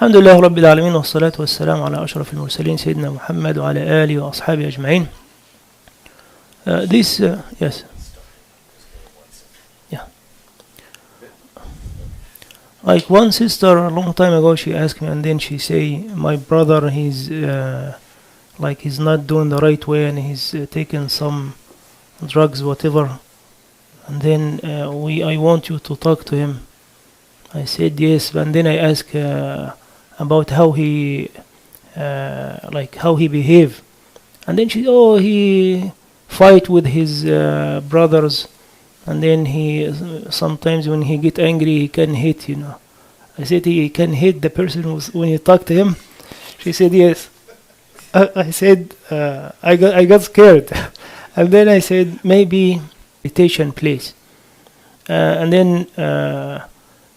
الحمد لله رب العالمين والصلاة والسلام على أشرف المرسلين سيدنا محمد وعلى آله وأصحابه أجمعين. Yes. Yeah. Like one sister a long time ago, she asked me, and then she say, my brother, he's not doing the right way, and he's taking some drugs, whatever. And then I want you to talk to him. I said yes, and then I asked about how he behave, and then she, he fight with his brothers, and then he sometimes when he get angry he can hit. I said he can hit the person when you talk to him. She said yes. I said I got scared, and then I said maybe meditation place, and then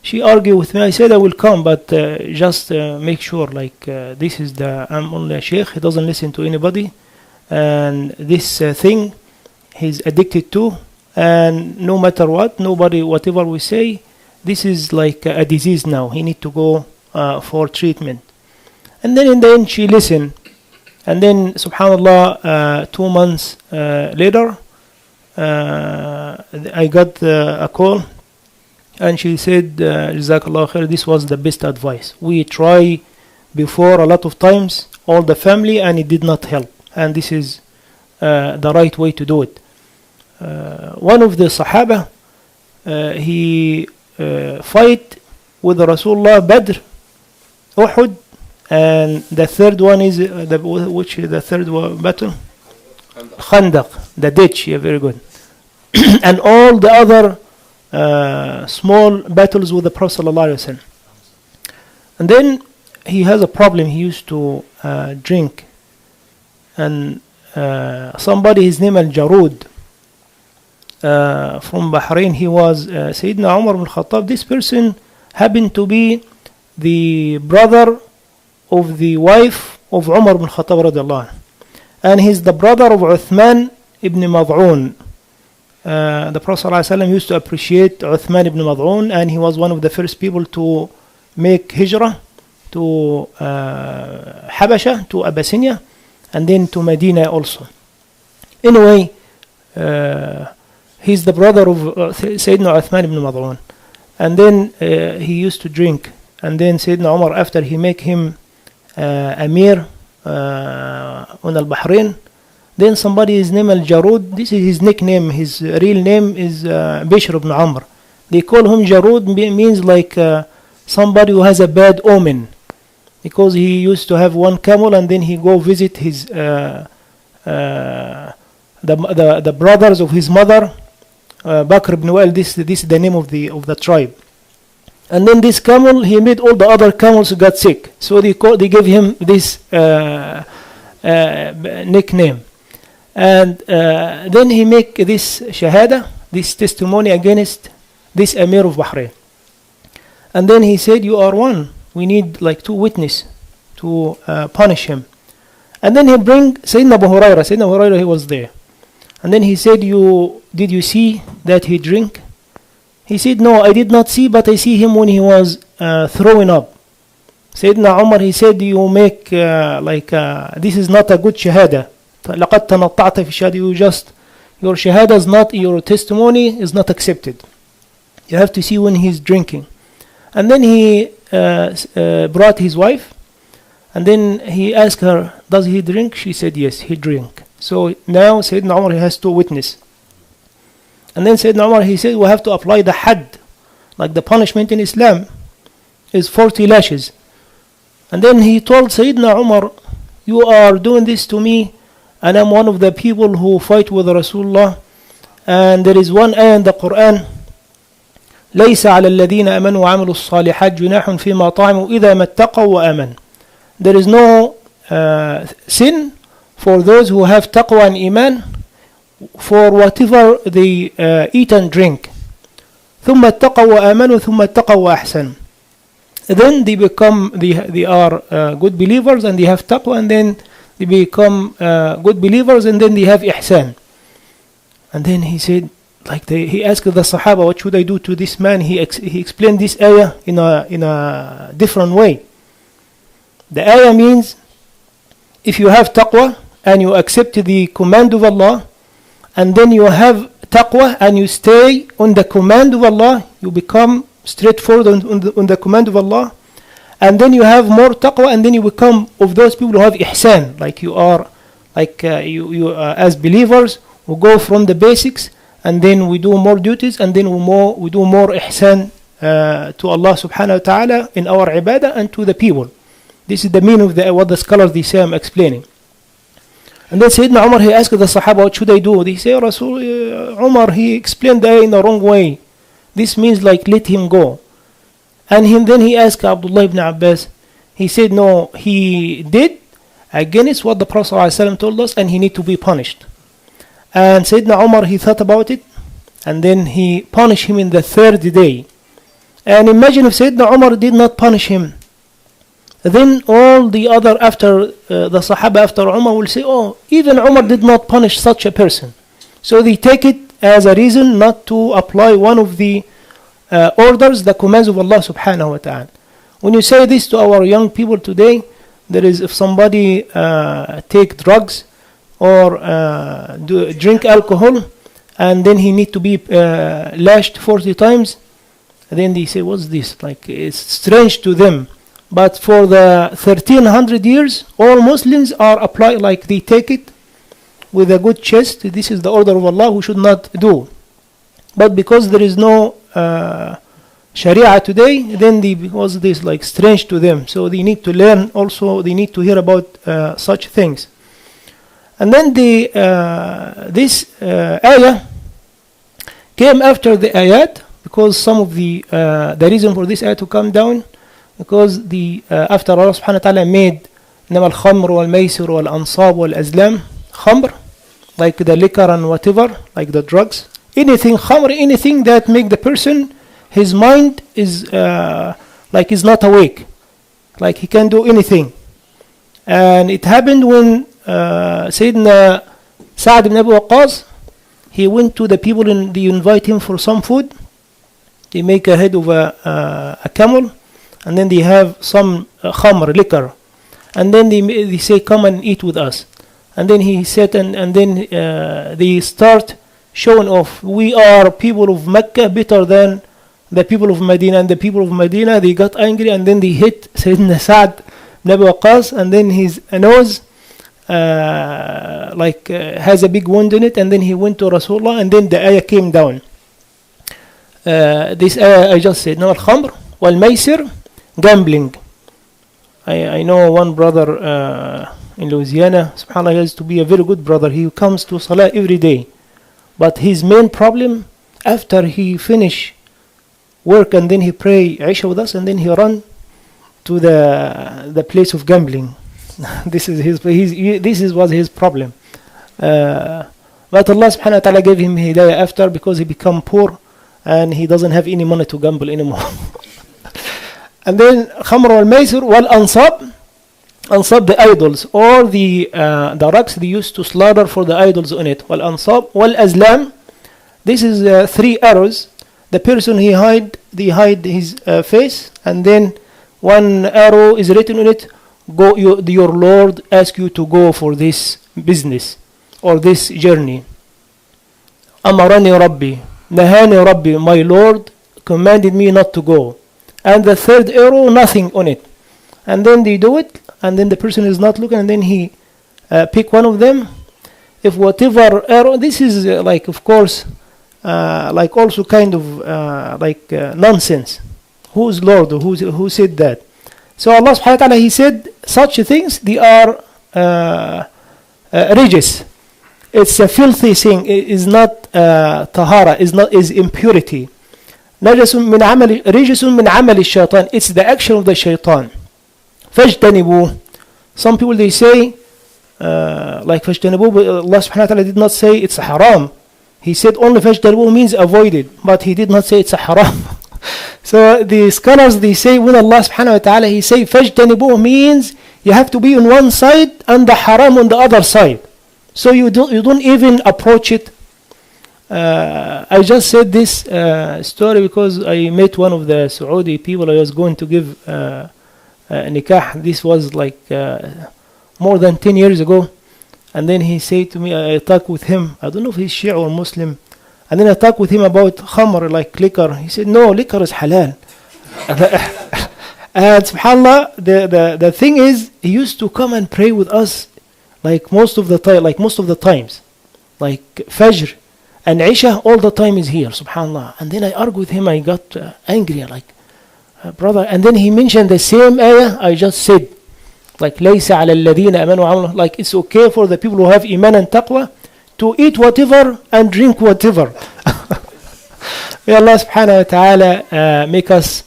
she argued with me. I said I will come, but just make sure this is I'm only a sheikh. He doesn't listen to anybody, and this thing he's addicted to, and no matter what, whatever we say, this is like a disease now. He need to go for treatment. And then in the end she listened, and then subhanallah 2 months later I got a call, and she said Jazakallah khair, this was the best advice. We try before a lot of times, all the family, and it did not help, and this is the right way to do it. One of the Sahaba, he fight with Rasulullah Badr, Uhud, and the third one is the third battle? Khandaq, the ditch. Yeah, very good. And all the other small battles with the Prophet ﷺ. And then he has a problem. He used to drink, and somebody, his name Al-Jarud, from Bahrain, he was Sayyidina Umar ibn Khattab. This person happened to be the brother of the wife of Umar ibn Khattab radiallahu anhu, and he's the brother of Uthman ibn Mad'un. The Prophet ﷺ used to appreciate Uthman ibn Mad'un, and he was one of the first people to make hijrah to Habasha, to Abyssinia, and then to Medina also. Anyway, he's the brother of Sayyidina Uthman ibn Mad'un, and then he used to drink, and then Sayyidina Umar, after he make him Amir on al-Bahrain, then somebody, his name Al-Jarud, this is his nickname. His real name is Bishr ibn Amr. They call him Jarud, means like somebody who has a bad omen, because he used to have one camel, and then he go visit his the brothers of his mother, Bakr ibn Wa'il. This is the name of the tribe. And then this camel, he made all the other camels got sick, so they gave him this nickname. And then he make this shahada, this testimony against this Amir of Bahrain. And then he said, you are one. We need like 2 witnesses to punish him. And then he bring Sayyidina Abu Hurairah. Sayyidina Abu Hurairah, he was there. And then he said, did you see that he drink? He said, no, I did not see, but I see him when he was throwing up. Sayyidina Umar, he said, you make this is not a good shahada. لقد تنطعت في الشهادة. Your shahada is not, your testimony is not accepted. You have to see when he's drinking. And then he brought his wife, and then he asked her, does he drink? She said yes, he drink. So now Sayyidina Umar, he has 2 witnesses. And then Sayyidina Umar, he said, we have to apply the had, like the punishment in Islam is 40 lashes. And then he told Sayyidina Umar, you are doing this to me, and I'm one of the people who fight with Rasulullah. And there is one ayah in the Quran, ليس على الذين آمنوا وعملوا الصالحات جناح فيما طعموا إذا ما اتقوا وآمنوا. There is no sin for those who have taqwa and iman for whatever they eat and drink. ثم اتقوا وآمنوا ثم اتقوا وأحسنوا. Then they become, they are good believers, and they have taqwa, and then they become good believers, and then they have ihsan. And then he said, he asked the Sahaba, what should I do to this man? He explained this ayah in a different way. The ayah means if you have taqwa and you accept the command of Allah, and then you have taqwa and you stay on the command of Allah, you become straightforward on the command of Allah, and then you have more taqwa, and then you become of those people who have ihsan, like you are, like you as believers who go from the basics, and then we do more duties, and then we do more ihsan to Allah subhanahu wa ta'ala in our ibadah and to the people. This is the meaning of what the scholars they say I'm explaining. And then Sayyidina Umar, he asked the Sahaba, what should I do? They say, Rasul, Umar, he explained the ayah in the wrong way. This means like let him go. And then he asked Abdullah ibn Abbas. He said, no, he did against what the Prophet ﷺ told us, and he need to be punished. And Sayyidina Umar, he thought about it, and then he punished him in the third day. And imagine if Sayyidina Umar did not punish him, then all the other after the Sahaba after Umar will say, oh, even Umar did not punish such a person. So they take it as a reason not to apply one of the orders, the commands of Allah subhanahu wa ta'ala. When you say this to our young people today, there is, if somebody take drugs or drink alcohol, and then he need to be lashed 40 times, then they say, what's this? Like, it's strange to them. But for the 1300 years, all Muslims are applied, like they take it with a good chest. This is the order of Allah, we should not do. But because there is no Sharia today, then because this like strange to them. So they need to learn also, they need to hear about such things. And then this ayah came after the ayat, because some of the reason for this ayah to come down, because after Allah subhanahu wa ta'ala made إنما الخمر والميسر والأنصاب والأزلام خمر, like the liquor and whatever, like the drugs, anything khamr, anything that make the person, his mind is like is not awake, like he can do anything. And it happened when Sayyidina Sa'd ibn Abi Waqqas, he went to the people and they invite him for some food. They make a head of a camel, and then they have some khamr, liquor, and then they say, come and eat with us. And then he said, and then they start showing off, we are people of Mecca better than the people of Medina. And the people of Medina, they got angry, and then they hit Sayyidina Sa'd ibn Abi Waqqas, and then his nose has a big wound in it. And then he went to Rasulullah, and then the ayah came down. This ayah I just said, no, al-khamr wal-maysir, gambling. I know one brother in Louisiana, subhanAllah, he has to be a very good brother. He comes to Salah every day. But his main problem, after he finish work and then he pray Isha with us, and then he run to the place of gambling. This was his problem. But Allah subhanahu wa ta'ala gave him hidayah after, because he become poor and he doesn't have any money to gamble anymore. And then khamr wal maysir wal ansab, the idols, or the rocks they used to slaughter for the idols on it. Wal ansab wal azlam, this is 3 arrows. The person they hide his face, and then one arrow is written on it, go, your Lord ask you to go for this business or this journey. Amarani Rabbi, Nahani Rabbi, my Lord commanded me not to go. And the 3rd arrow, nothing on it. And then they do it, and then the person is not looking, and then he pick one of them. If whatever arrow, this is like, of course, like also kind of nonsense. Who's Lord? Who said that? So Allah subhanahu wa ta'ala, he said such things, they are rijis. It's a filthy thing. It is not tahara, is impurity. رجس من عمل الشيطان. It's the action of the shaitan. فاجتنبوه. Some people they say like فاجتنبوه, but Allah subhanahu wa ta'ala did not say it's a haram. He said only فاجتنبوه means avoid it, but he did not say it's a haram. So the scholars they say when Allah subhanahu wa ta'ala he say فاجتنبوه means you have to be on one side and the haram on the other side. So you don't even approach it. I just said this story because I met one of the Saudi people. I was going to give nikah. This was like more than 10 years ago. And then he said to me, I talked with him. I don't know if he's Shia or Muslim. And then I talked with him about khamr, like liquor. He said, no, liquor is halal. And subhanAllah, the thing is, he used to come and pray with us like most of the times. Like Fajr and Isha, all the time is here, subhanAllah. And then I argued with him, I got angry, like, brother. And then he mentioned the same ayah I just said. Like, لَيْسَ عَلَى الَّذِينَ آمَنُوا. Like, it's okay for the people who have iman and taqwa to eat whatever and drink whatever. May Allah subhanahu wa ta'ala make us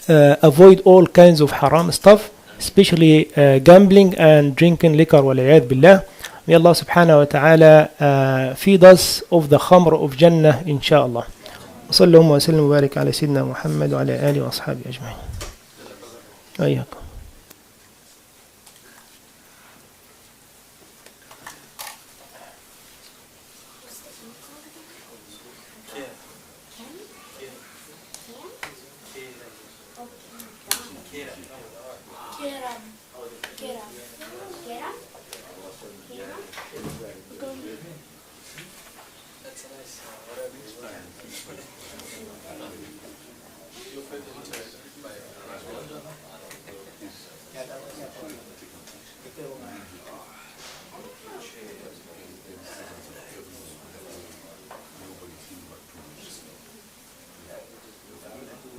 avoid all kinds of haram stuff, especially gambling and drinking liquor, waliyad billah. May Allah subhanahu wa ta'ala feed us of the khamr of Jannah, inshallah. وصلى اللهم وسلم وبارك على سيدنا محمد وعلى آله وأصحابه أجمعين. وإياكم.